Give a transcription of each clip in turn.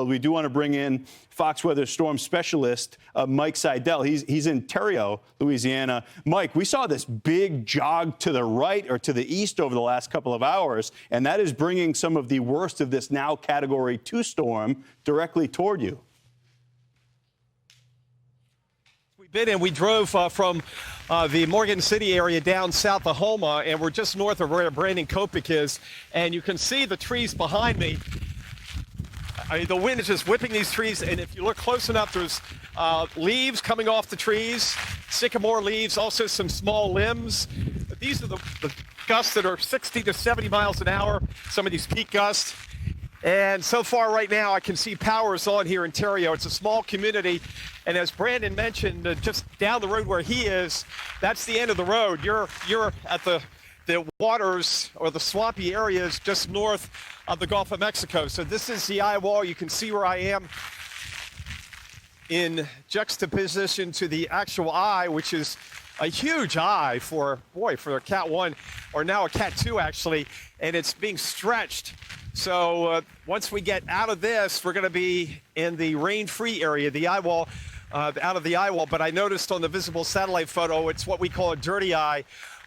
We do want to bring in Fox Weather storm specialist Mike Seidel. He's in Theriot, Louisiana. Mike, we saw this big jog to the right or to the east over the last couple of hours, and that is bringing some of the worst of this now Category 2 storm directly toward you. We drove from the Morgan City area down south of Houma, and we're just north of where Brandon Kopik is, and you can see the trees behind me. I mean, the wind is just whipping these trees, and if you look close enough, there's leaves coming off the trees, sycamore leaves, also some small limbs. These are the gusts that are 60 to 70 miles an hour, some of these peak gusts. And so far right now, I can see power is on here in Theriot. It's a small community, and as Brandon mentioned, just down the road where he is, that's the end of the road. You're at the waters or the swampy areas just north of the Gulf of Mexico. So this is the eye wall. You can see where I am in juxtaposition to the actual eye, which is a huge eye for a Cat 1, or now a Cat 2 actually, and it's being stretched. So once we get out of this, we're going to be in the rain-free area, the eye wall, out of the eye wall. But I noticed on the visible satellite photo, it's what we call a dirty eye.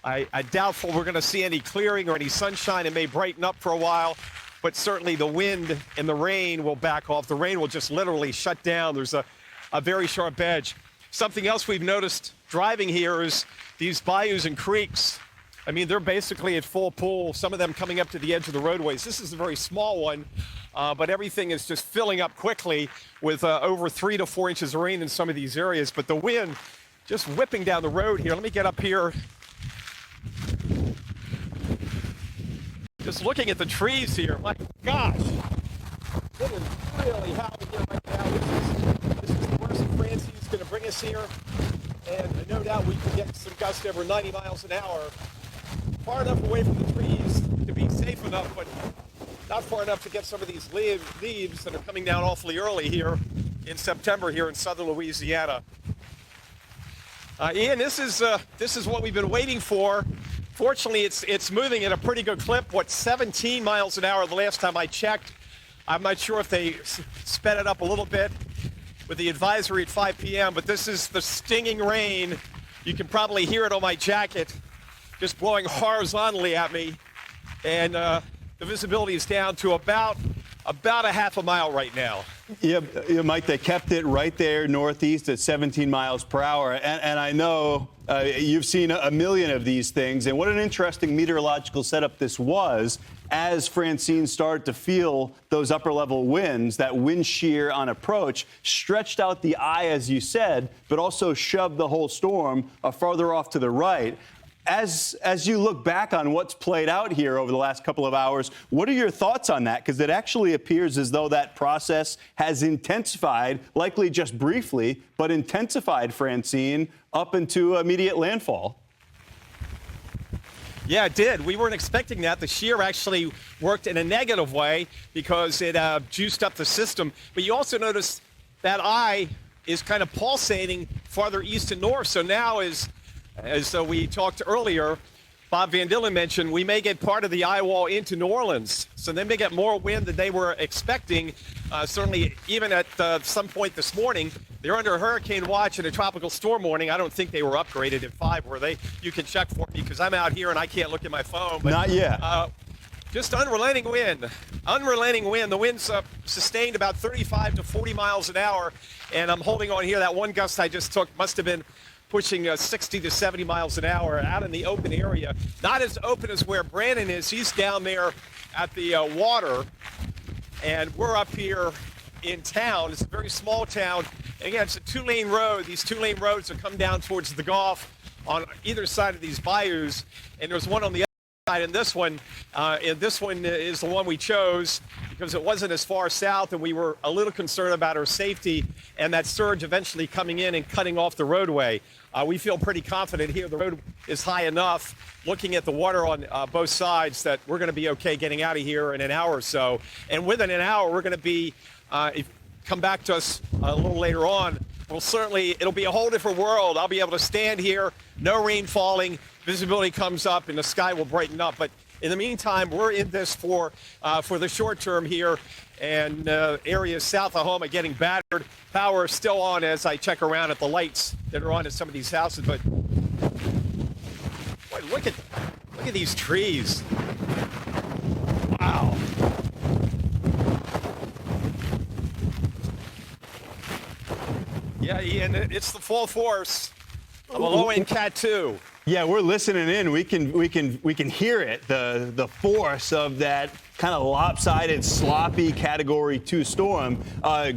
I doubtful we're going to see any clearing or any sunshine. It may brighten up for a while, but certainly the wind and the rain will back off. The rain will just literally shut down. There's a very sharp edge. Something else we've noticed driving here is these bayous and creeks. I mean, they're basically at full pool, some of them coming up to the edge of the roadways. This is a very small one, but everything is just filling up quickly with over 3 to 4 inches of rain in some of these areas. But the wind just whipping down the road here. Let me get up here. Just looking at the trees here, my gosh, it is really howling here right now. This is the worst Francine's going to bring us here, and no doubt we can get some gusts over 90 miles an hour. Far enough away from the trees to be safe enough, but not far enough to get some of these leaves that are coming down awfully early here in September here in southern Louisiana. Ian, this is what we've been waiting for. Fortunately, it's moving at a pretty good clip. 17 miles an hour the last time I checked. I'm not sure if they sped it up a little bit with the advisory at 5 p.m., but this is the stinging rain. You can probably hear it on my jacket, just blowing horizontally at me. And the visibility is down to about a half a mile right now. Yeah, Mike, they kept it right there northeast at 17 miles per hour. And I know you've seen a million of these things. And what an interesting meteorological setup this was as Francine started to feel those upper level winds, that wind shear on approach, stretched out the eye, as you said, but also shoved the whole storm farther off to the right. As you look back on what's played out here over the last couple of hours, what are your thoughts on that? Because it actually appears as though that process has intensified, likely just briefly, but intensified, Francine, up into immediate landfall. Yeah, it did. We weren't expecting that. The shear actually worked in a negative way because it juiced up the system. But you also notice that eye is kind of pulsating farther east and north. So now as we talked earlier, Bob Van Dillen mentioned, we may get part of the eye wall into New Orleans. So they may get more wind than they were expecting. Certainly, even at some point this morning, they're under a hurricane watch and a tropical storm warning. I don't think they were upgraded at 5, were they? You can check for me because I'm out here and I can't look at my phone. But, not yet. Just unrelenting wind. Unrelenting wind. The wind's sustained about 35 to 40 miles an hour. And I'm holding on here. That one gust I just took must have been pushing 60 to 70 miles an hour out in the open area. Not as open as where Brandon is. He's down there at the water, and we're up here in town. It's a very small town. And again, it's a 2-lane road. These 2-lane roads that come down towards the Gulf on either side of these bayous, and there's one on the other side, and this one is the one we chose because it wasn't as far south, and we were a little concerned about our safety and that surge eventually coming in and cutting off the roadway. We feel pretty confident here. The road is high enough, looking at the water on both sides, that we're going to be okay getting out of here in an hour or so. And within an hour, we're going to be, come back to us a little later on. Well, certainly, it'll be a whole different world. I'll be able to stand here, no rain falling, visibility comes up, and the sky will brighten up. But In the meantime, we're in this for the short term here, and areas south of home are getting battered. Power is still on as I check around at the lights that are on at some of these houses. But boy, look at these trees. Wow. Yeah, Ian, it's the full force of a low-end Cat 2. Yeah, we're listening in. We can hear it. The force of that kind of lopsided, sloppy Category 2 storm.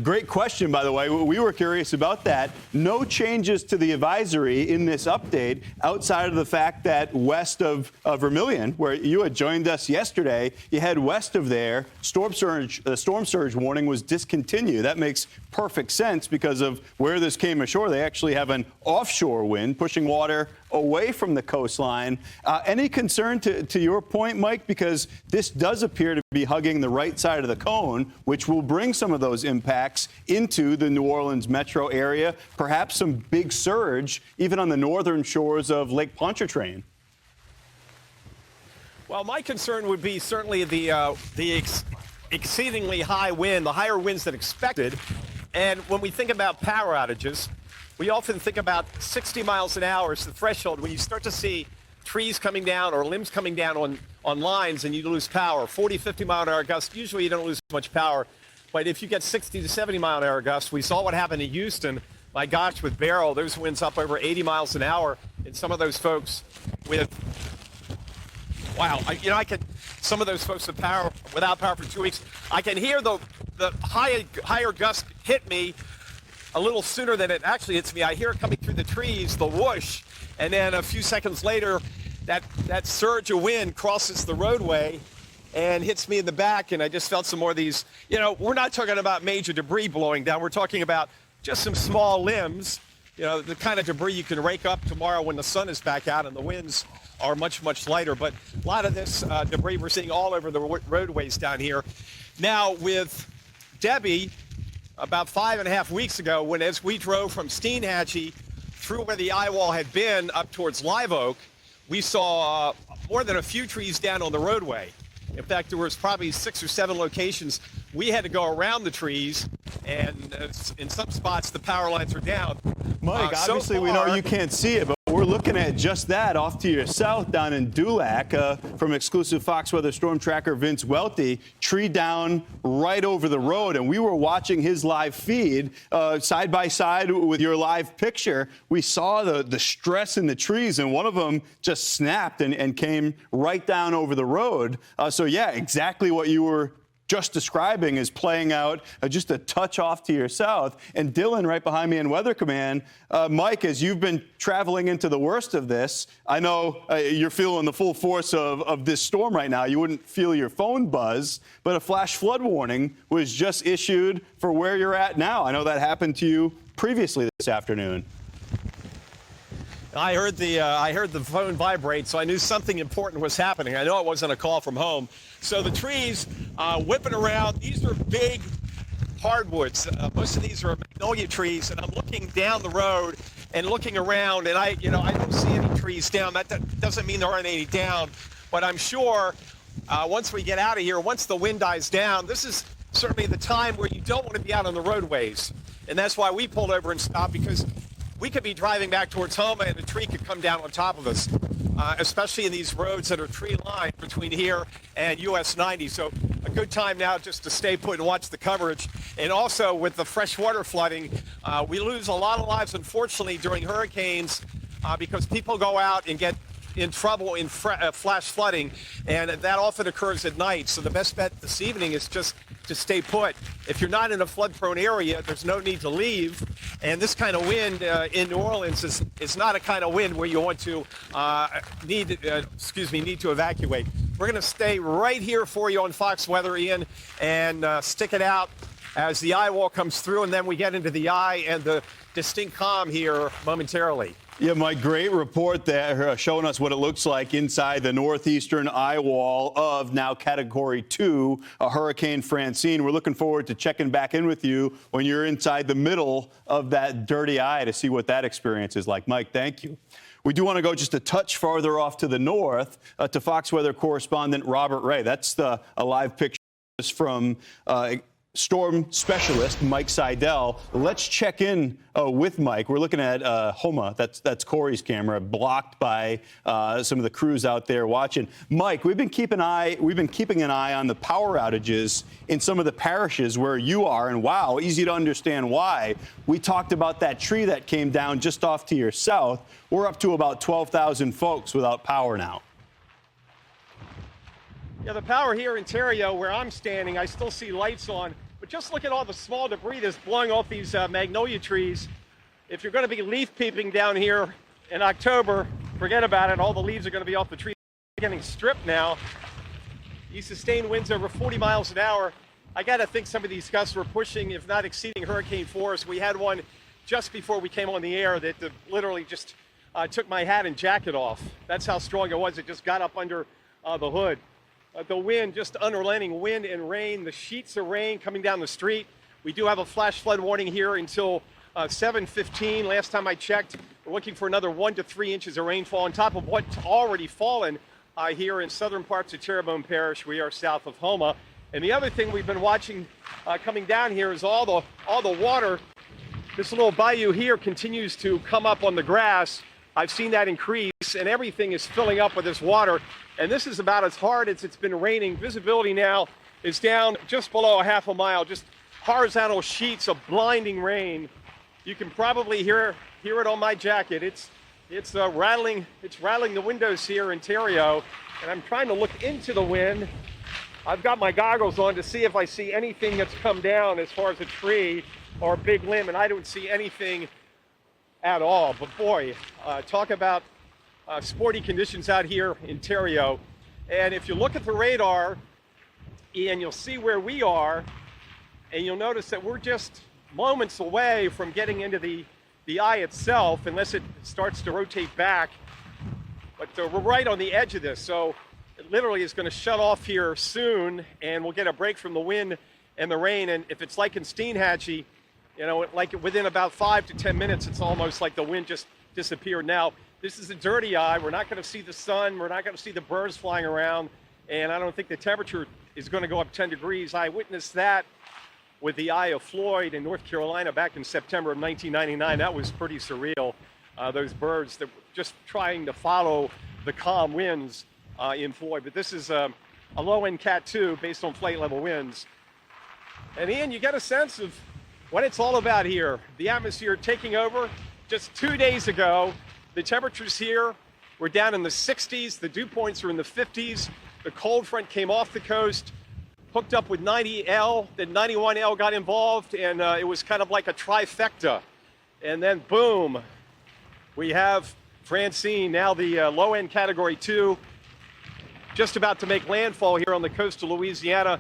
Great question, by the way. We were curious about that. No changes to the advisory in this update outside of the fact that west of Vermilion, where you had joined us yesterday, you head west of there, storm surge warning was discontinued. That makes perfect sense because of where this came ashore. They actually have an offshore wind pushing water away from the coastline. Any concern to your point, Mike? Because this does appear to be hugging the right side of the cone, which will bring some of those impacts into the New Orleans metro area, perhaps some big surge even on the northern shores of Lake Pontchartrain. Well, my concern would be certainly the exceedingly high wind, the higher winds than expected. And when we think about power outages, we often think about 60 miles an hour is the threshold. When you start to see trees coming down or limbs coming down on lines and you lose power, 40, 50 mile an hour gusts, usually you don't lose much power. But if you get 60 to 70 mile an hour gusts, we saw what happened in Houston. My gosh, with Beryl, those winds up over 80 miles an hour. And some of those folks with, wow, some of those folks with power, without power for 2 weeks, I can hear the higher gust hit me a little sooner than it actually hits me. I hear it coming through the trees, the whoosh, and then a few seconds later, that surge of wind crosses the roadway and hits me in the back, and I just felt some more of these. We're not talking about major debris blowing down. We're talking about just some small limbs, the kind of debris you can rake up tomorrow when the sun is back out and the winds are much, much lighter. But a lot of this debris we're seeing all over the roadways down here. Now, with Debbie, about 5.5 weeks ago, as we drove from Steenhatchee through where the eye wall had been up towards Live Oak, we saw more than a few trees down on the roadway. In fact, there was probably 6 or 7 locations we had to go around the trees, and in some spots the power lines are down. Mike, obviously we know you can't see it, but we're looking at just that off to your south down in Dulac from exclusive Fox Weather Storm Tracker Vince Welty, tree down right over the road, and we were watching his live feed side by side with your live picture. We saw the stress in the trees, and one of them just snapped and came right down over the road. So yeah, exactly what you were just describing is playing out just a touch off to your south. And Dylan, right behind me in Weather Command, Mike, as you've been traveling into the worst of this, I know you're feeling the full force of this storm right now. You wouldn't feel your phone buzz, but a flash flood warning was just issued for where you're at now. I know that happened to you previously this afternoon. I heard the phone vibrate, so I knew something important was happening. I know it wasn't a call from home. So the trees whipping around. These are big hardwoods. Most of these are magnolia trees, and I'm looking down the road and looking around, and I don't see any trees down. That doesn't mean there aren't any down, but I'm sure once we get out of here, once the wind dies down, this is certainly the time where you don't want to be out on the roadways, and that's why we pulled over and stopped, because we could be driving back towards home and a tree could come down on top of us, especially in these roads that are tree-lined between here and US 90. So a good time now just to stay put and watch the coverage. And also with the freshwater flooding, we lose a lot of lives, unfortunately, during hurricanes because people go out and get in trouble in flash flooding, and that often occurs at night. So the best bet this evening is just to stay put. If you're not in a flood-prone area, there's no need to leave. And this kind of wind in New Orleans is not a kind of wind where you want to need to evacuate. We're going to stay right here for you on Fox Weather, Ian, and stick it out as the eye wall comes through, and then we get into the eye and the distinct calm here momentarily. Yeah, Mike, great report there showing us what it looks like inside the northeastern eye wall of now Category 2, Hurricane Francine. We're looking forward to checking back in with you when you're inside the middle of that dirty eye to see what that experience is like. Mike, thank you. We do want to go just a touch farther off to the north to Fox weather correspondent Robert Ray. That's a live picture from storm specialist Mike Seidel. Let's check in with Mike. We're looking at Homa. That's Corey's camera, blocked by some of the crews out there watching. Mike, we've been keeping an eye on the power outages in some of the parishes where you are, and wow, easy to understand why. We talked about that tree that came down just off to your south. We're up to about 12,000 folks without power now. Yeah, the power here in Theriot, where I'm standing, I still see lights on. But just look at all the small debris that's blowing off these magnolia trees. If you're going to be leaf peeping down here in October, forget about it. All the leaves are going to be off the trees. Getting stripped now. These sustained winds over 40 miles an hour. I got to think some of these gusts were pushing, if not exceeding, hurricane force. We had one just before we came on the air that literally just took my hat and jacket off. That's how strong it was. It just got up under the hood. The wind, just unrelenting wind and rain, the sheets of rain coming down the street. We do have a flash flood warning here until 7:15. Last time I checked, we're looking for another 1 to 3 inches of rainfall on top of what's already fallen here in southern parts of Terrebonne Parish. We are south of Homa. And the other thing we've been watching coming down here is all the water. This little bayou here continues to come up on the grass. I've seen that increase, and everything is filling up with this water. And this is about as hard as it's been raining. Visibility now is down just below a half a mile, just horizontal sheets of blinding rain. You can probably hear it on my jacket. It's rattling the windows here in Theriot, and I'm trying to look into the wind. I've got my goggles on to see if I see anything that's come down as far as a tree or a big limb, and I don't see anything at all. But boy, talk about sporty conditions out here in Theriot. And if you look at the radar, Ian, you'll see where we are, and you'll notice that we're just moments away from getting into the eye itself, unless it starts to rotate back. But we're right on the edge of this, so it literally is going to shut off here soon, and we'll get a break from the wind and the rain. And if it's like in Steenhatchee, you know, like within about 5 to 10 minutes, it's almost like the wind just disappeared. Now, this is a dirty eye. We're not going to see the sun. We're not going to see the birds flying around. And I don't think the temperature is going to go up 10 degrees. I witnessed that with the Eye of Floyd in North Carolina back in September of 1999. That was pretty surreal. Those birds that were just trying to follow the calm winds in Floyd. But this is a low-end Cat 2 based on flight level winds. And Ian, you get a sense of what it's all about here. The atmosphere taking over. Just 2 days ago, the temperatures here were down in the 60s. The dew points were in the 50s. The cold front came off the coast, hooked up with 90L. Then 91L got involved, and it was kind of like a trifecta. And then boom, we have Francine, now the low-end Category 2, just about to make landfall here on the coast of Louisiana.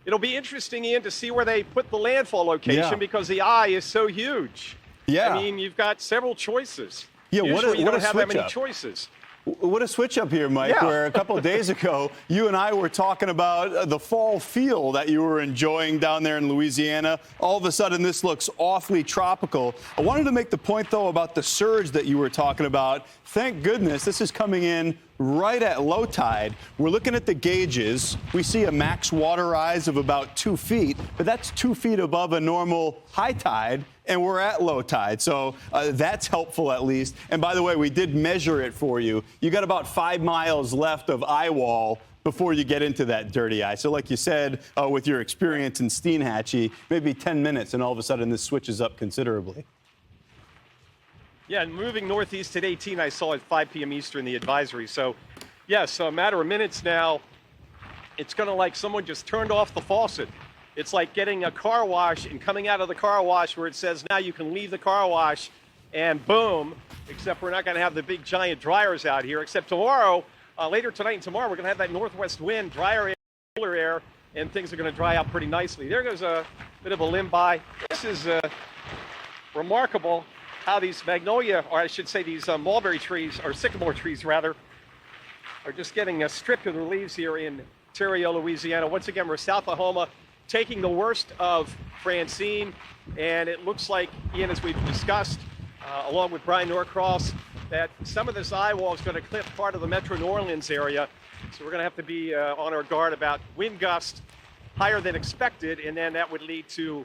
It'll be interesting, Ian, to see where they put the landfall location because the eye is so huge. Yeah. I mean, you've got several choices. Yeah, Usually you don't have that many up. choices. What a switch up here, Mike, where a couple of days ago, you and I were talking about the fall feel that you were enjoying down there in Louisiana. All of a sudden, this looks awfully tropical. I wanted to make the point, though, about the surge that you were talking about. Thank goodness this is coming in right at low tide. We're looking at the gauges. We see a max water rise of about 2 feet, but that's 2 feet above a normal high tide, and we're at low tide. So that's helpful at least. And by the way, we did measure it for you. You got about 5 miles left of eye wall before you get into that dirty eye. So like you said, with your experience in Steenhatchee, maybe 10 minutes, and all of a sudden this switches up considerably. Yeah, and moving northeast at 18, I saw at 5 p.m. Eastern, the advisory. So, yes, a matter of minutes now, it's going to like someone just turned off the faucet. It's like getting a car wash and coming out of the car wash where it says now you can leave the car wash, and boom, except we're not going to have the big giant dryers out here, except tomorrow, later tonight and tomorrow, we're going to have that northwest wind, drier air, cooler air, and things are going to dry out pretty nicely. There goes a bit of a limb by. This is remarkable. How these magnolia, or I should say these mulberry trees, or sycamore trees rather, are just getting stripped of their leaves here in Theriot, Louisiana. Once again, we're south of Homa, taking the worst of Francine, and it looks like, Ian, as we've discussed, along with Brian Norcross, that some of this eye wall is going to clip part of the Metro New Orleans area. So we're going to have to be on our guard about wind gusts higher than expected, and then that would lead to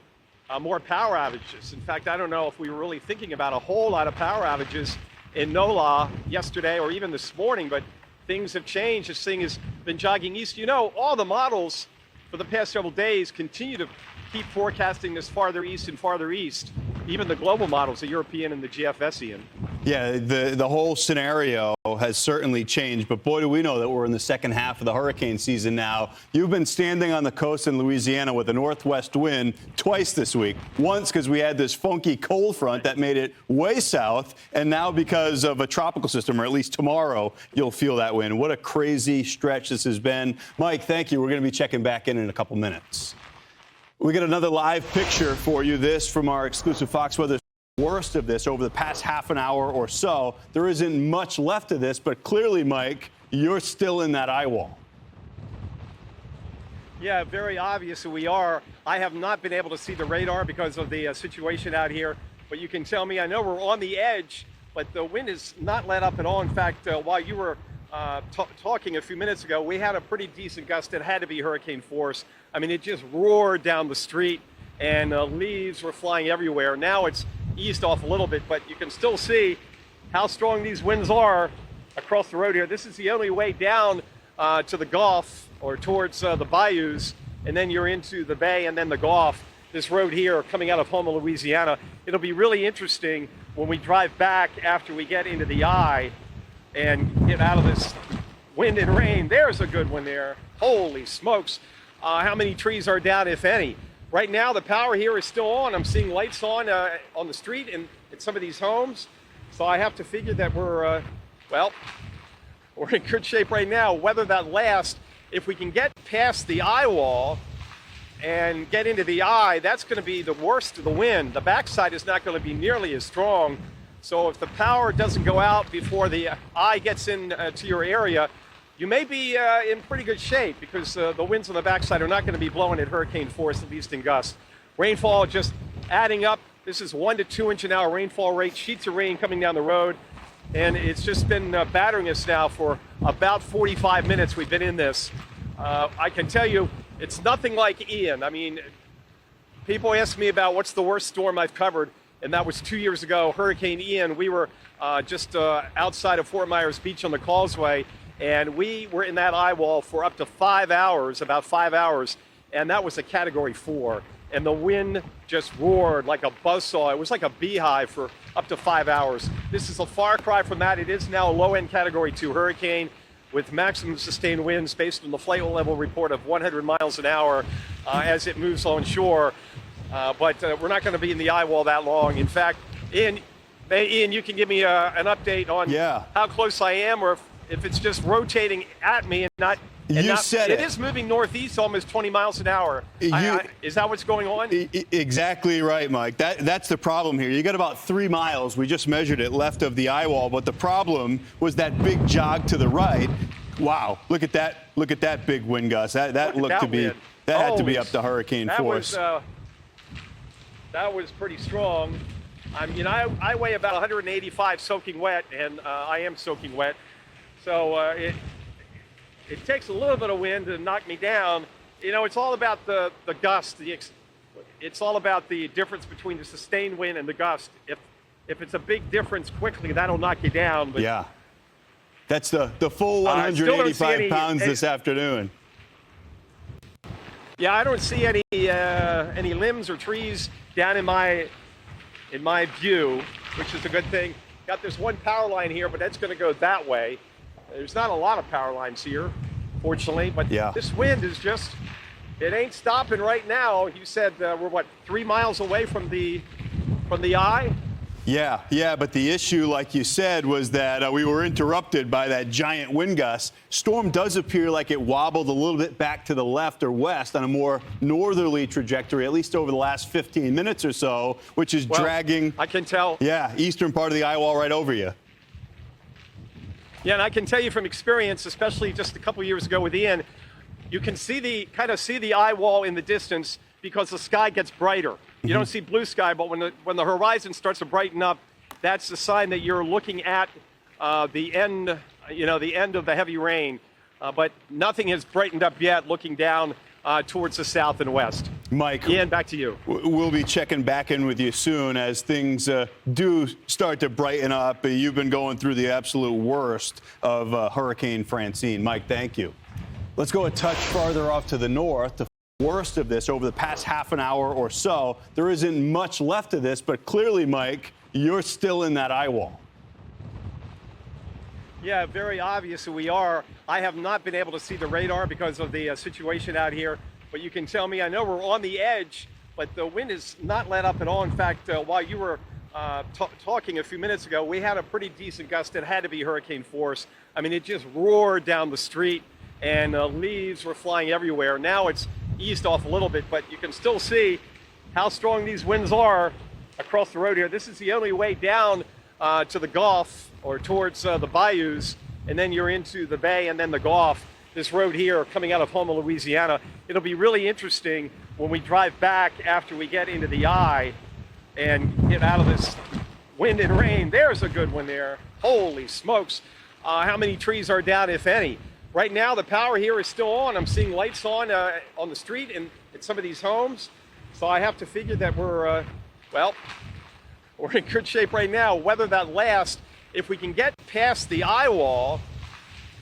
more power outages. In fact, I don't know if we were really thinking about a whole lot of power outages in NOLA yesterday or even this morning, but things have changed. This thing has been jogging east. You know, all the models for the past several days continue to keep forecasting this farther east and farther east. Even the global models, the European and the GFS, Ian. Yeah, the whole scenario has certainly changed, but boy, do we know that we're in the second half of the hurricane season now. You've been standing on the coast in Louisiana with a northwest wind twice this week. Once because we had this funky cold front that made it way south, and now because of a tropical system, or at least tomorrow, you'll feel that wind. What a crazy stretch this has been. Mike, thank you. We're going to be checking back in a couple minutes. We got another live picture for you. This from our exclusive Fox Weather. Worst of this over the past half an hour or so. There isn't much left of this, but clearly, Mike, you're still in that eye wall. Yeah, very obvious we are. I have not been able to see the radar because of the situation out here, but you can tell me, I know we're on the edge, but the wind is not let up at all. In fact, while you were talking a few minutes ago, we had a pretty decent gust that had to be hurricane force. I mean, it just roared down the street, and leaves were flying everywhere. Now it's eased off a little bit, but you can still see how strong these winds are across the road here. This is the only way down to the Gulf or towards the bayous, and then you're into the bay and then the Gulf. This road here coming out of Houma, Louisiana. It'll be really interesting when we drive back after we get into the eye and get out of this wind and rain. There's a good one there. Holy smokes. How many trees are down, if any? Right now, the power here is still on. I'm seeing lights on the street and at some of these homes. So I have to figure that we're in good shape right now. Whether that lasts, if we can get past the eye wall and get into the eye, that's going to be the worst of the wind. The backside is not going to be nearly as strong. So if the power doesn't go out before the eye gets in to your area, you may be in pretty good shape because the winds on the backside are not going to be blowing at hurricane force, at least in gusts. Rainfall just adding up. This is 1 to 2 inch an hour rainfall rate, sheets of rain coming down the road. And it's just been battering us now for about 45 minutes we've been in this. I can tell you, it's nothing like Ian. I mean, people ask me about what's the worst storm I've covered, and that was 2 years ago, Hurricane Ian. We were just outside of Fort Myers Beach on the Causeway, and we were in that eye wall for up to 5 hours, about 5 hours, and that was a Category 4. And the wind just roared like a buzzsaw. It was like a beehive for up to 5 hours. This is a far cry from that. It is now a low-end Category 2 hurricane with maximum sustained winds based on the flight level report of 100 miles an hour as it moves on shore. But we're not going to be in the eye wall that long. In fact, Ian, you can give me an update on how close I am, or if it's just rotating at me and not. It is moving northeast almost 20 miles an hour. Is that what's going on? Exactly right, Mike. That's the problem here. You got about 3 miles. We just measured it left of the eye wall, but the problem was that big jog to the right. Wow, look at that! Look at that big wind gust. That looked to be had to be up to hurricane force. That was pretty strong. I weigh about 185 soaking wet, and I am soaking wet. So it takes a little bit of wind to knock me down. You know, it's all about the gust. It's all about the difference between the sustained wind and the gust. If it's a big difference quickly, that'll knock you down. But, yeah, that's the full 185 pounds this afternoon. Yeah, I don't see any limbs or trees down in my view, which is a good thing. Got this one power line here, but that's going to go that way. There's not a lot of power lines here, fortunately, but this wind is just, it ain't stopping right now. You said we're 3 miles away from the eye? Yeah, but the issue, like you said, was that we were interrupted by that giant wind gust. Storm does appear like it wobbled a little bit back to the left or west on a more northerly trajectory, at least over the last 15 minutes or so, which is dragging, I can tell. Yeah, eastern part of the eye wall right over you. Yeah, and I can tell you from experience, especially just a couple years ago with Ian, you can see the eye wall in the distance because the sky gets brighter. You don't see blue sky, but when the horizon starts to brighten up, that's the sign that you're looking at the end, the end of the heavy rain. But nothing has brightened up yet looking down towards the south and west. Mike, Ian, back to you. We'll be checking back in with you soon as things do start to brighten up. You've been going through the absolute worst of Hurricane Francine. Mike, thank you. Let's go a touch farther off to the north. The worst of this over the past half an hour or so. There isn't much left of this, but clearly, Mike, you're still in that eye wall. Yeah, very obvious we are. I have not been able to see the radar because of the situation out here, but you can tell me, I know we're on the edge, but the wind is not let up at all. In fact, while you were talking a few minutes ago, we had a pretty decent gust. It had to be hurricane force. I mean, it just roared down the street and leaves were flying everywhere. Now it's eased off a little bit, but you can still see how strong these winds are across the road here. This is the only way down to the Gulf or towards the bayous, and then you're into the bay and then the Gulf. This road here coming out of Houma, Louisiana. It'll be really interesting when we drive back after we get into the eye and get out of this wind and rain. There's a good one there. Holy smokes. How many trees are down, if any? Right now, the power here is still on. I'm seeing lights on the street and at some of these homes. So I have to figure that we're in good shape right now. Whether that lasts, if we can get past the eye wall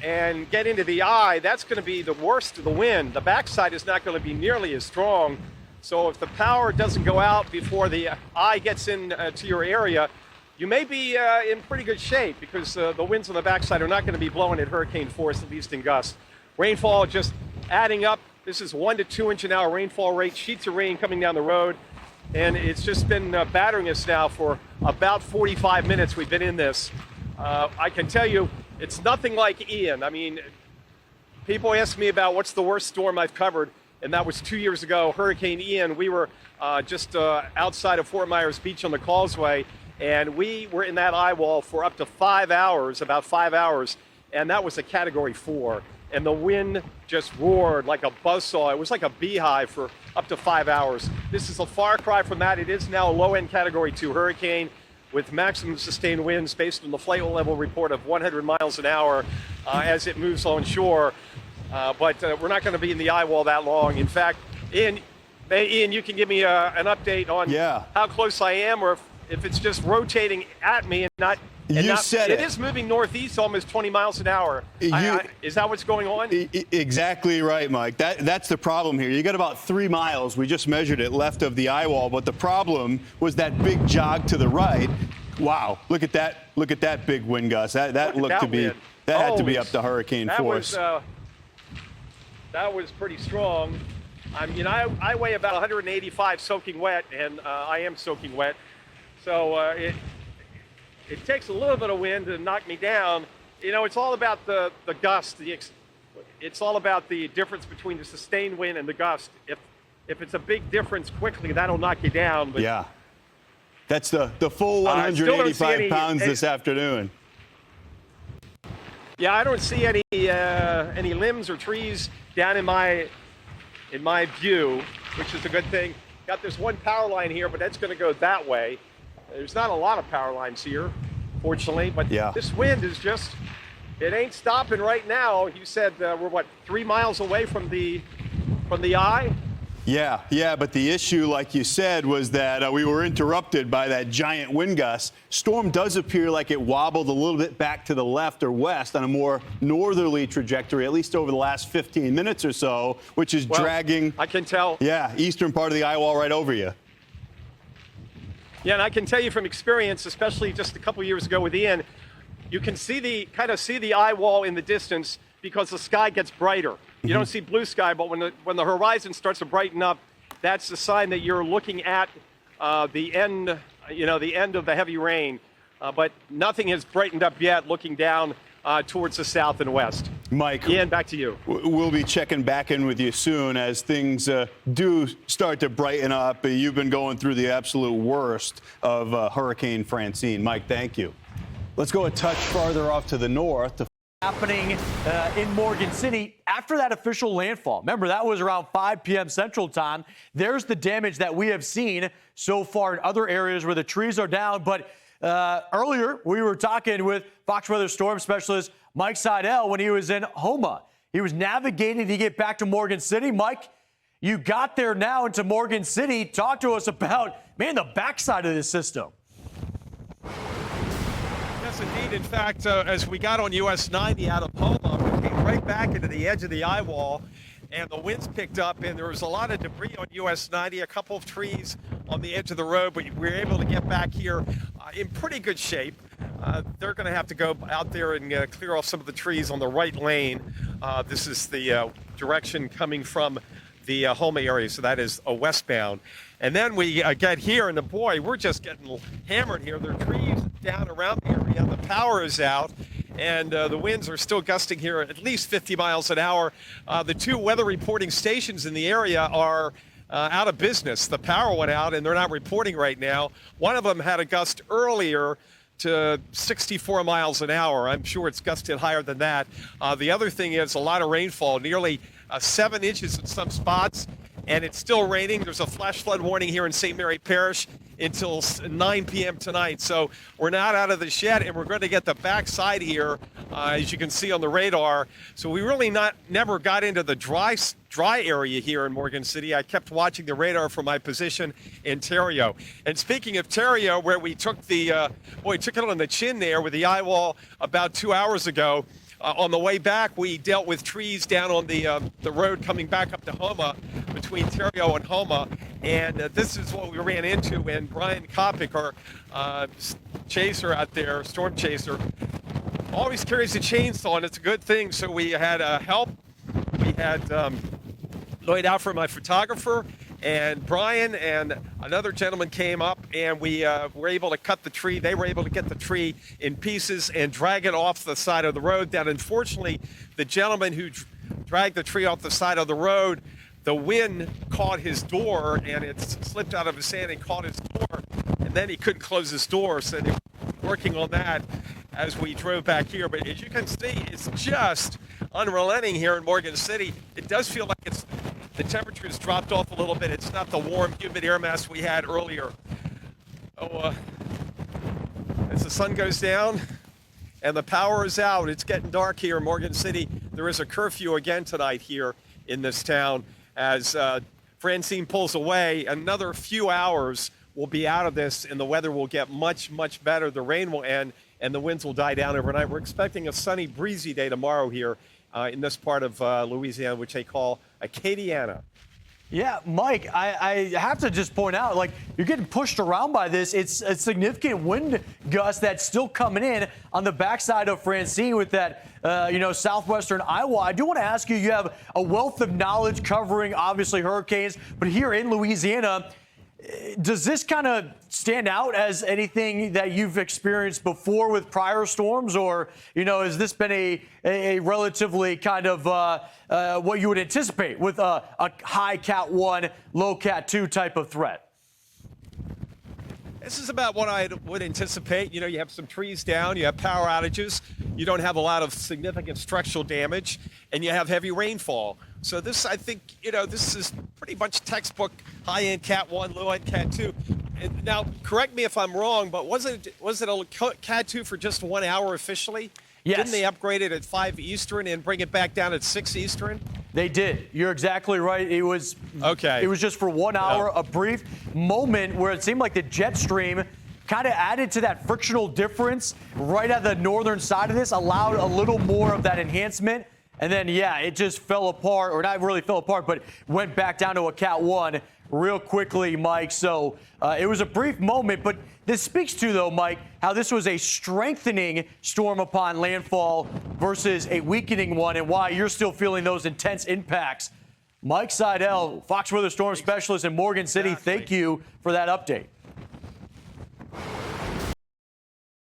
and get into the eye, that's going to be the worst of the wind. The backside is not going to be nearly as strong. So if the power doesn't go out before the eye gets in to your area, you may be in pretty good shape because the winds on the backside are not going to be blowing at hurricane force, at least in gusts. Rainfall just adding up. This is 1 to 2 inch an hour rainfall rate, sheets of rain coming down the road. And it's just been battering us now for about 45 minutes we've been in this. I can tell you, it's nothing like Ian. I mean, people ask me about what's the worst storm I've covered, and that was 2 years ago, Hurricane Ian. We were just outside of Fort Myers Beach on the Causeway, and we were in that eye wall for up to 5 hours, about 5 hours, and that was a Category 4. And the wind just roared like a buzzsaw. It was like a beehive for up to 5 hours. This is a far cry from that. It is now a low-end Category 2 hurricane with maximum sustained winds based on the flight level report of 100 miles an hour as it moves on shore. But we're not going to be in the eye wall that long. In fact, Ian, you can give me an update on how close I am, or if it's just rotating at me and not. It is moving northeast almost 20 miles an hour. Is that what's going on? Exactly right, Mike. That's the problem here. You got about 3 miles. We just measured it left of the eye wall, but the problem was that big jog to the right. Wow, look at that! Look at that big wind gust. That had to be up to hurricane force. That was pretty strong. I weigh about 185 soaking wet, and I am soaking wet. So it takes a little bit of wind to knock me down. You know, it's all about the gust. It's all about the difference between the sustained wind and the gust. If it's a big difference quickly, that'll knock you down. But, yeah, that's the full 185 pounds this afternoon. Yeah, I don't see any limbs or trees down in my view, which is a good thing. Got this one power line here, but that's going to go that way. There's not a lot of power lines here, fortunately, but this wind is just, it ain't stopping right now. You said we're 3 miles away from the eye? Yeah, but the issue, like you said, was that we were interrupted by that giant wind gust. Storm does appear like it wobbled a little bit back to the left or west on a more northerly trajectory, at least over the last 15 minutes or so, which is dragging, I can tell. Yeah, eastern part of the eye wall right over you. Yeah, and I can tell you from experience, especially just a couple years ago with Ian, you can see the eye wall in the distance because the sky gets brighter. You don't see blue sky, but when the horizon starts to brighten up, that's the sign that you're looking at the end of the heavy rain. But nothing has brightened up yet looking down towards the south and west. Mike, Ian, back to you. We'll be checking back in with you soon as things do start to brighten up. You've been going through the absolute worst of Hurricane Francine. Mike, thank you. Let's go a touch farther off to the north. Happening in Morgan City after that official landfall. Remember, that was around 5 p.m. Central Time. There's the damage that we have seen so far in other areas where the trees are down, but Earlier, we were talking with Fox Weather Storm Specialist Mike Seidel when he was in Houma. He was navigating to get back to Morgan City. Mike, you got there now into Morgan City. Talk to us about, man, the backside of this system. Yes, indeed. In fact, as we got on US 90 out of Houma, we came right back into the edge of the eye wall, and the winds picked up, and there was a lot of debris on US 90, a couple of trees on the edge of the road, but we were able to get back here in pretty good shape. They're going to have to go out there and clear off some of the trees on the right lane. This is the direction coming from the Houma area, so that is a westbound. And then we get here, and boy, we're just getting hammered here. There are trees down around the area, the power is out, and the winds are still gusting here at least 50 miles an hour. The two weather reporting stations in the area are out of business. The power went out, and they're not reporting right now. One of them had a gust earlier to 64 miles an hour. I'm sure it's gusted higher than that. The other thing is a lot of rainfall, nearly 7 inches in some spots, and it's still raining. There's a flash flood warning here in St. Mary Parish until 9 p.m. tonight. So we're not out of the shed, and we're going to get the backside here, as you can see on the radar. So we really never got into the dry area here in Morgan City. I kept watching the radar from my position in Theriot. And speaking of Theriot, where we took the, took it on the chin there with the eye wall about 2 hours ago. On the way back, we dealt with trees down on the road coming back up to Houma, between Theriot and Houma, and this is what we ran into. And Brian Kopic, our chaser out there, storm chaser, always carries a chainsaw, and it's a good thing. So we had help. We had Lloyd Alfred, my photographer, and Brian and another gentleman came up, and we were able to cut the tree. They were able to get the tree in pieces and drag it off the side of the road. That, unfortunately, the gentleman who dragged the tree off the side of the road, the wind caught his door, and it slipped out of his hand and caught his door, and then he couldn't close his door. So they were working on that as we drove back here. But as you can see, it's just unrelenting here in Morgan City. It does feel like the temperature has dropped off a little bit. It's not the warm, humid air mass we had earlier. As the sun goes down and the power is out, it's getting dark here in Morgan City. There is a curfew again tonight here in this town. As Francine pulls away, another few hours we'll be out of this, and the weather will get much, much better. The rain will end, and the winds will die down overnight. We're expecting a sunny, breezy day tomorrow here in this part of Louisiana, which they call Acadiana. Yeah, Mike, I have to just point out, like, you're getting pushed around by this. It's a significant wind gust that's still coming in on the backside of Francine with that, southwestern Iowa. I do want to ask you, you have a wealth of knowledge covering, obviously, hurricanes, but here in Louisiana, does this kind of stand out as anything that you've experienced before with prior storms, or, has this been a relatively kind of what you would anticipate with a high Cat 1, low Cat 2 type of threat? This is about what I would anticipate. You have some trees down, you have power outages, you don't have a lot of significant structural damage, and you have heavy rainfall. So this, I think, this is pretty much textbook high-end Cat 1, low-end Cat 2. And now, correct me if I'm wrong, but was it a Cat 2 for just 1 hour officially? Yes. Didn't they upgrade it at 5 Eastern and bring it back down at 6 Eastern? They did. You're exactly right. It was okay. It was just for 1 hour, a brief moment where it seemed like the jet stream kind of added to that frictional difference right at the northern side of this, allowed a little more of that enhancement. And then, it just fell apart, or not really fell apart, but went back down to a Cat 1 real quickly, Mike. So it was a brief moment, but this speaks to, though, Mike, how this was a strengthening storm upon landfall versus a weakening one, and why you're still feeling those intense impacts. Mike Seidel, Fox Weather Storm Specialist in Morgan City, thank you for that update.